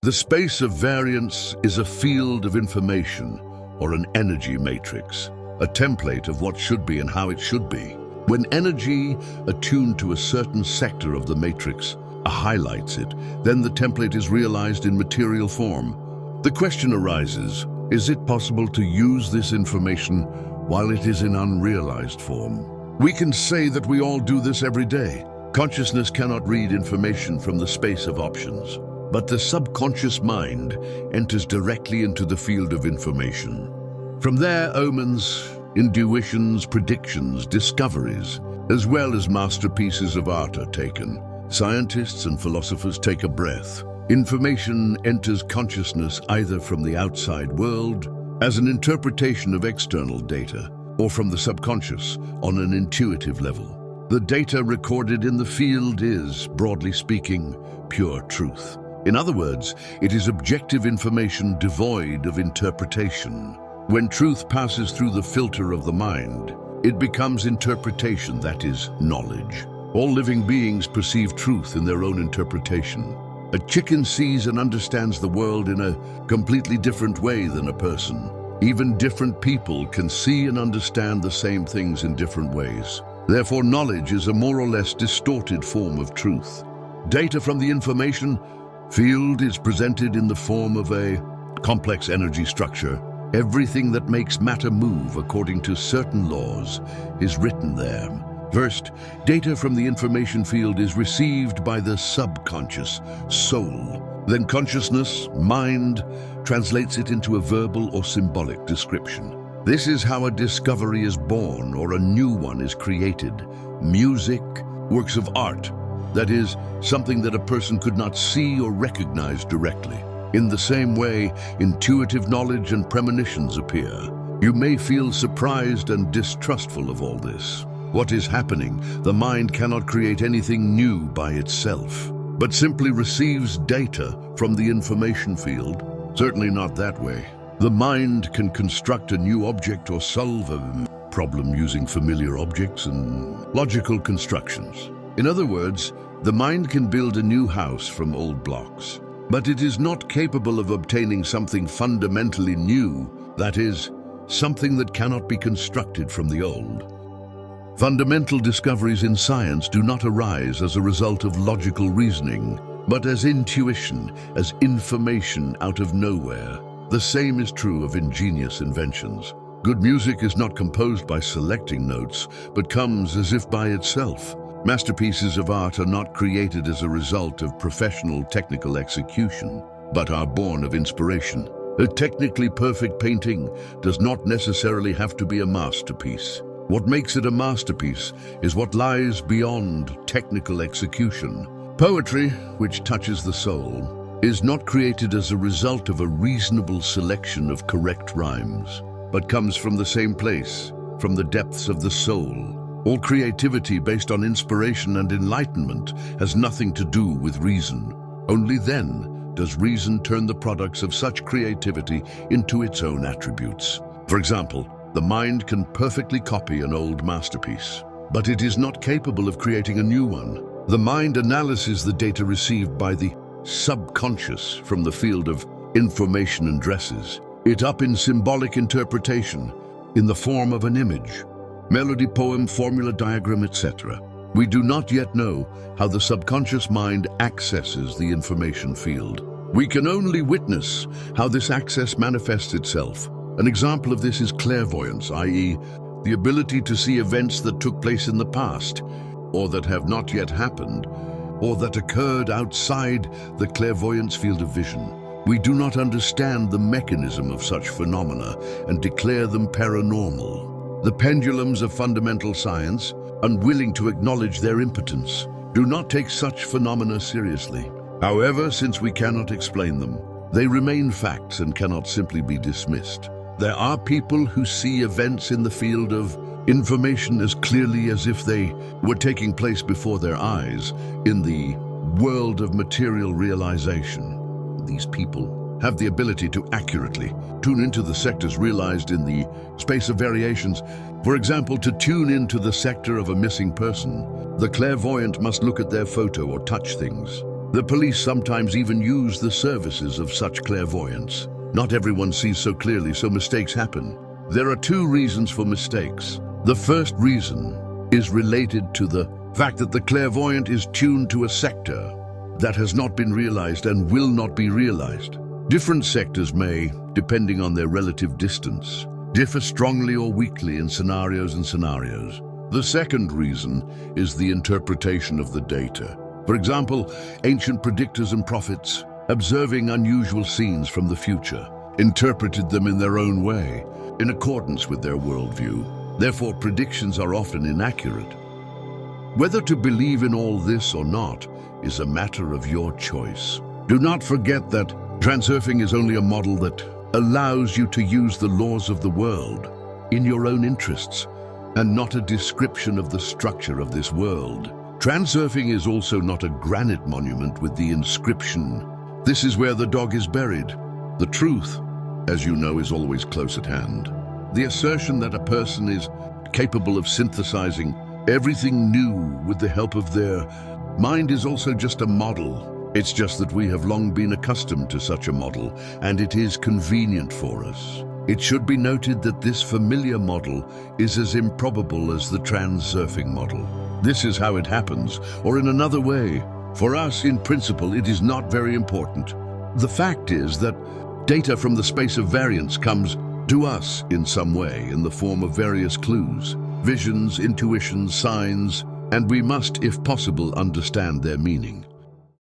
The space of variance is a field of information, or an energy matrix, a template of what should be and how it should be. When energy attuned to a certain sector of the matrix highlights it, then the template is realized in material form. The question arises, is it possible to use this information while it is in unrealized form? We can say that we all do this every day. Consciousness cannot read information from the space of options, but the subconscious mind enters directly into the field of information. From there, omens, intuitions, predictions, discoveries, as well as masterpieces of art are taken. Scientists and philosophers take a breath. Information enters consciousness either from the outside world as an interpretation of external data, or from the subconscious on an intuitive level. The data recorded in the field is, broadly speaking, pure truth. In other words, it is objective information devoid of interpretation. When truth passes through the filter of the mind, it becomes interpretation, that is, knowledge. All living beings perceive truth in their own interpretation. A chicken sees and understands the world in a completely different way than a person. Even different people can see and understand the same things in different ways. Therefore, knowledge is a more or less distorted form of truth. Data from the information field is presented in the form of a complex energy structure. Everything that makes matter move according to certain laws is written there. First, data from the information field is received by the subconscious soul. Then consciousness, mind, translates it into a verbal or symbolic description. This is how a discovery is born or a new one is created. Music, works of art, that is, something that a person could not see or recognize directly. In the same way, intuitive knowledge and premonitions appear. You may feel surprised and distrustful of all this. What is happening? The mind cannot create anything new by itself, but simply receives data from the information field. Certainly not that way. The mind can construct a new object or solve a problem using familiar objects and logical constructions. In other words, the mind can build a new house from old blocks, but it is not capable of obtaining something fundamentally new, that is, something that cannot be constructed from the old. Fundamental discoveries in science do not arise as a result of logical reasoning, but as intuition, as information out of nowhere. The same is true of ingenious inventions. Good music is not composed by selecting notes, but comes as if by itself. Masterpieces of art are not created as a result of professional technical execution, but are born of inspiration. A technically perfect painting does not necessarily have to be a masterpiece. What makes it a masterpiece is what lies beyond technical execution. Poetry, which touches the soul, is not created as a result of a reasonable selection of correct rhymes, but comes from the same place, from the depths of the soul. All creativity based on inspiration and enlightenment has nothing to do with reason. Only then does reason turn the products of such creativity into its own attributes. For example, the mind can perfectly copy an old masterpiece, but it is not capable of creating a new one. The mind analyzes the data received by the subconscious from the field of information and dresses it up in symbolic interpretation in the form of an image, melody, poem, formula, diagram, etc. We do not yet know how the subconscious mind accesses the information field. We can only witness how this access manifests itself. An example of this is clairvoyance, i.e., the ability to see events that took place in the past, or that have not yet happened, or that occurred outside the clairvoyance field of vision. We do not understand the mechanism of such phenomena and declare them paranormal. The pendulums of fundamental science, unwilling to acknowledge their impotence, do not take such phenomena seriously. However, since we cannot explain them, they remain facts and cannot simply be dismissed. There are people who see events in the field of information as clearly as if they were taking place before their eyes in the world of material realization. These people have the ability to accurately tune into the sectors realized in the space of variations. For example, to tune into the sector of a missing person, the clairvoyant must look at their photo or touch things. The police sometimes even use the services of such clairvoyance. Not everyone sees so clearly, so mistakes happen. There are two reasons for mistakes. The first reason is related to the fact that the clairvoyant is tuned to a sector that has not been realized and will not be realized. Different sectors may, depending on their relative distance, differ strongly or weakly in scenarios and scenarios. The second reason is the interpretation of the data. For example, ancient predictors and prophets, observing unusual scenes from the future, interpreted them in their own way, in accordance with their worldview. Therefore, predictions are often inaccurate. Whether to believe in all this or not is a matter of your choice. Do not forget that transurfing is only a model that allows you to use the laws of the world in your own interests, and not a description of the structure of this world. Transurfing is also not a granite monument with the inscription, "This is where the dog is buried." The truth, as you know, is always close at hand. The assertion that a person is capable of synthesizing everything new with the help of their mind is also just a model. It's just that we have long been accustomed to such a model, and it is convenient for us. It should be noted that this familiar model is as improbable as the transurfing model. This is how it happens, or in another way, for us, in principle, it is not very important. The fact is that data from the space of variance comes to us in some way in the form of various clues, visions, intuitions, signs, and we must, if possible, understand their meaning.